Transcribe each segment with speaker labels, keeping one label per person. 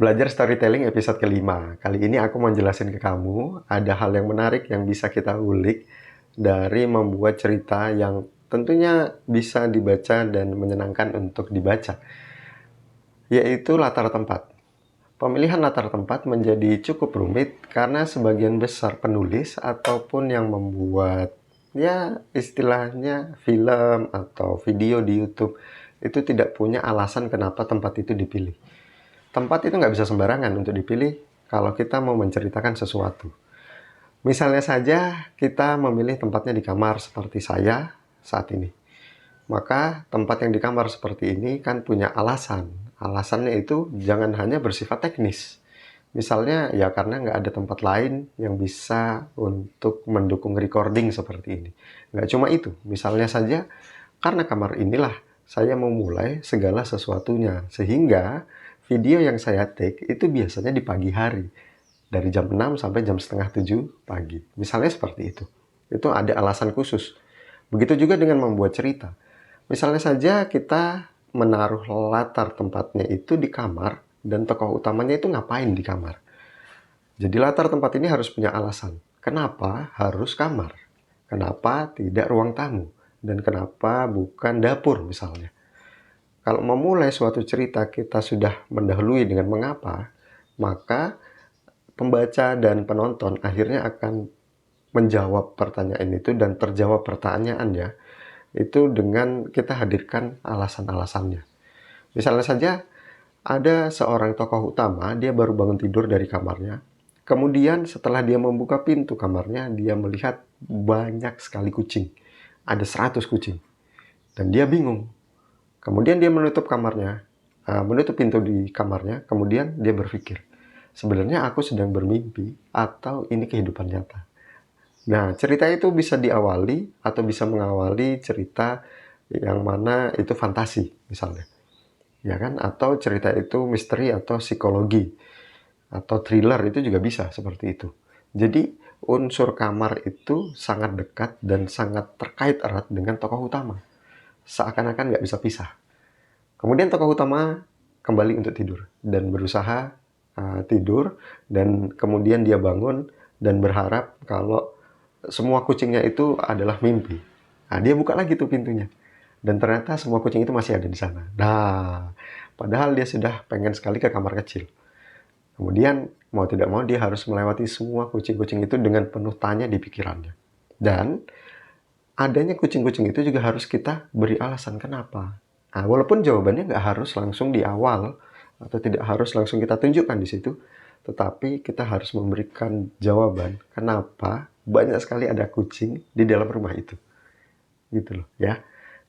Speaker 1: Belajar storytelling episode kelima. Kali ini aku mau jelasin ke kamu, ada hal yang menarik yang bisa kita ulik dari membuat cerita yang tentunya bisa dibaca dan menyenangkan untuk dibaca, yaitu latar tempat. Pemilihan latar tempat menjadi cukup rumit karena sebagian besar penulis ataupun yang membuat, ya istilahnya film atau video di YouTube, itu tidak punya alasan kenapa tempat itu dipilih. Tempat itu nggak bisa sembarangan untuk dipilih kalau kita mau menceritakan sesuatu. Misalnya saja kita memilih tempatnya di kamar seperti saya saat ini. Maka tempat yang di kamar seperti ini kan punya alasan. Alasannya itu jangan hanya bersifat teknis. Misalnya ya karena nggak ada tempat lain yang bisa untuk mendukung recording seperti ini. Nggak cuma itu, misalnya saja karena kamar inilah saya memulai segala sesuatunya. Sehingga video yang saya take itu biasanya di pagi hari. Dari jam 6 sampai jam setengah 7 pagi. Misalnya seperti itu. Itu ada alasan khusus. Begitu juga dengan membuat cerita. Misalnya saja kita menaruh latar tempatnya itu di kamar dan tokoh utamanya itu ngapain di kamar. Jadi latar tempat ini harus punya alasan. Kenapa harus kamar? Kenapa tidak ruang tamu? Dan kenapa bukan dapur misalnya? Kalau memulai suatu cerita kita sudah mendahului dengan mengapa, maka pembaca dan penonton akhirnya akan menjawab pertanyaan itu dan terjawab pertanyaannya itu dengan kita hadirkan alasan-alasannya. Misalnya saja ada seorang tokoh utama, dia baru bangun tidur dari kamarnya. Kemudian setelah dia membuka pintu kamarnya, dia melihat banyak sekali kucing. Ada 100 kucing. Dan dia bingung. Kemudian dia menutup kamarnya, menutup pintu di kamarnya, kemudian dia berpikir, sebenarnya aku sedang bermimpi atau ini kehidupan nyata. Nah, cerita itu bisa diawali atau bisa mengawali cerita yang mana itu fantasi, misalnya. Ya kan? Atau cerita itu misteri atau psikologi atau thriller itu juga bisa seperti itu. Jadi, unsur kamar itu sangat dekat dan sangat terkait erat dengan tokoh utama. Seakan-akan nggak bisa pisah. Kemudian tokoh utama kembali untuk tidur dan berusaha tidur dan kemudian dia bangun dan berharap kalau semua kucingnya itu adalah mimpi. Nah, dia buka lagi tuh pintunya. Dan ternyata semua kucing itu masih ada di sana. Nah, padahal dia sudah pengen sekali ke kamar kecil. Kemudian, mau tidak mau dia harus melewati semua kucing-kucing itu dengan penuh tanya di pikirannya. Dan, adanya kucing-kucing itu juga harus kita beri alasan kenapa. Nah, walaupun jawabannya nggak harus langsung di awal, atau tidak harus langsung kita tunjukkan di situ, tetapi kita harus memberikan jawaban kenapa banyak sekali ada kucing di dalam rumah itu. Gitu loh ya.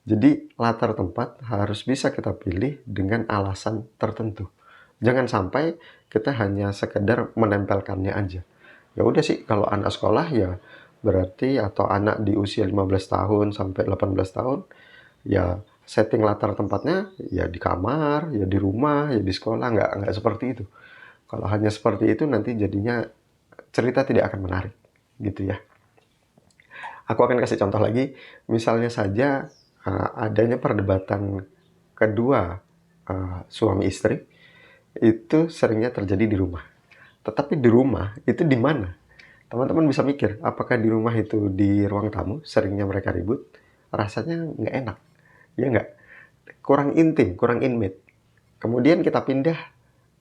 Speaker 1: Jadi latar tempat harus bisa kita pilih dengan alasan tertentu. Jangan sampai kita hanya sekedar menempelkannya aja. Ya udah sih, kalau anak sekolah ya berarti atau anak di usia 15 tahun sampai 18 tahun ya setting latar tempatnya ya di kamar, ya di rumah, ya di sekolah, nggak seperti itu. Kalau hanya seperti itu nanti jadinya cerita tidak akan menarik gitu ya. Aku akan kasih contoh lagi, misalnya saja adanya perdebatan kedua suami istri itu seringnya terjadi di rumah. Tetapi di rumah itu di mana? Teman-teman bisa mikir, apakah di rumah itu di ruang tamu seringnya mereka ribut? Rasanya nggak enak, ya nggak? Kurang intim, kurang intimate. Kemudian kita pindah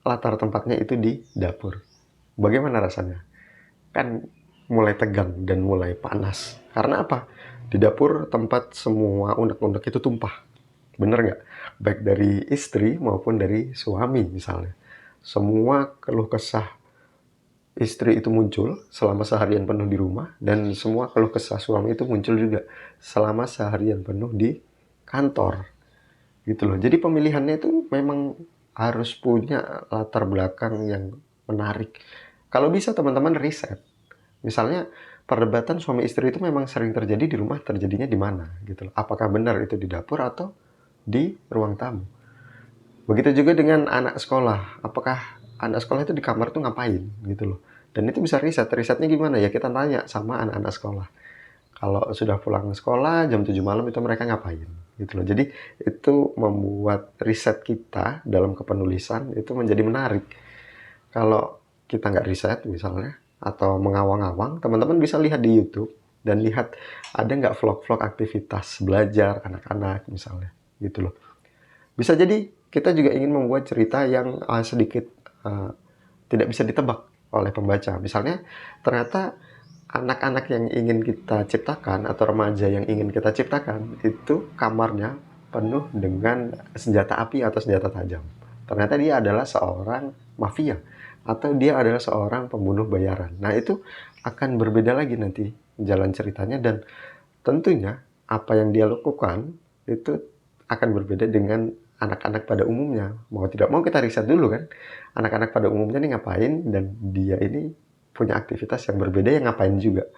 Speaker 1: latar tempatnya itu di dapur. Bagaimana rasanya? Kan mulai tegang dan mulai panas. Karena apa? Di dapur tempat semua unek-unek itu tumpah. Bener nggak? Baik dari istri maupun dari suami misalnya. Semua keluh kesah istri itu muncul selama seharian penuh di rumah. Dan semua keluh kesah suami itu muncul juga selama seharian penuh di kantor. Gitu loh. Jadi pemilihannya itu memang harus punya latar belakang yang menarik. Kalau bisa teman-teman riset. Misalnya perdebatan suami istri itu memang sering terjadi di rumah, terjadinya di mana gitu loh. Apakah benar itu di dapur atau di ruang tamu? Begitu juga dengan anak sekolah. Apakah anak sekolah itu di kamar tuh ngapain gitu loh. Dan itu bisa riset. Risetnya gimana ya? Kita tanya sama anak-anak sekolah. Kalau sudah pulang sekolah jam 7 malam itu mereka ngapain gitu loh. Jadi itu membuat riset kita dalam kepenulisan itu menjadi menarik. Kalau kita nggak riset misalnya, atau mengawang-awang, teman-teman bisa lihat di YouTube dan lihat ada nggak vlog-vlog aktivitas belajar anak-anak misalnya, gitu loh. Bisa jadi kita juga ingin membuat cerita yang sedikit uh, tidak bisa ditebak oleh pembaca. Misalnya, ternyata anak-anak yang ingin kita ciptakan atau remaja yang ingin kita ciptakan itu kamarnya penuh dengan senjata api atau senjata tajam. Ternyata dia adalah seorang mafia atau dia adalah seorang pembunuh bayaran. Nah, itu akan berbeda lagi nanti jalan ceritanya, dan tentunya apa yang dia lakukan itu akan berbeda dengan anak-anak pada umumnya. Mau tidak mau kita riset dulu kan, anak-anak pada umumnya nih ngapain, dan dia ini punya aktivitas yang berbeda yang ngapain juga.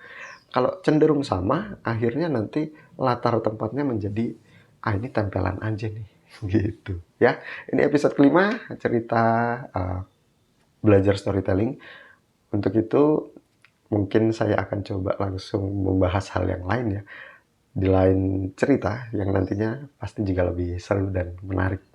Speaker 1: Kalau cenderung sama, akhirnya nanti latar tempatnya menjadi, ini tempelan aja nih, gitu ya. Ini episode kelima, cerita belajar storytelling. Untuk itu, mungkin saya akan coba langsung membahas hal yang lain ya, di lain cerita yang nantinya pasti juga lebih seru dan menarik.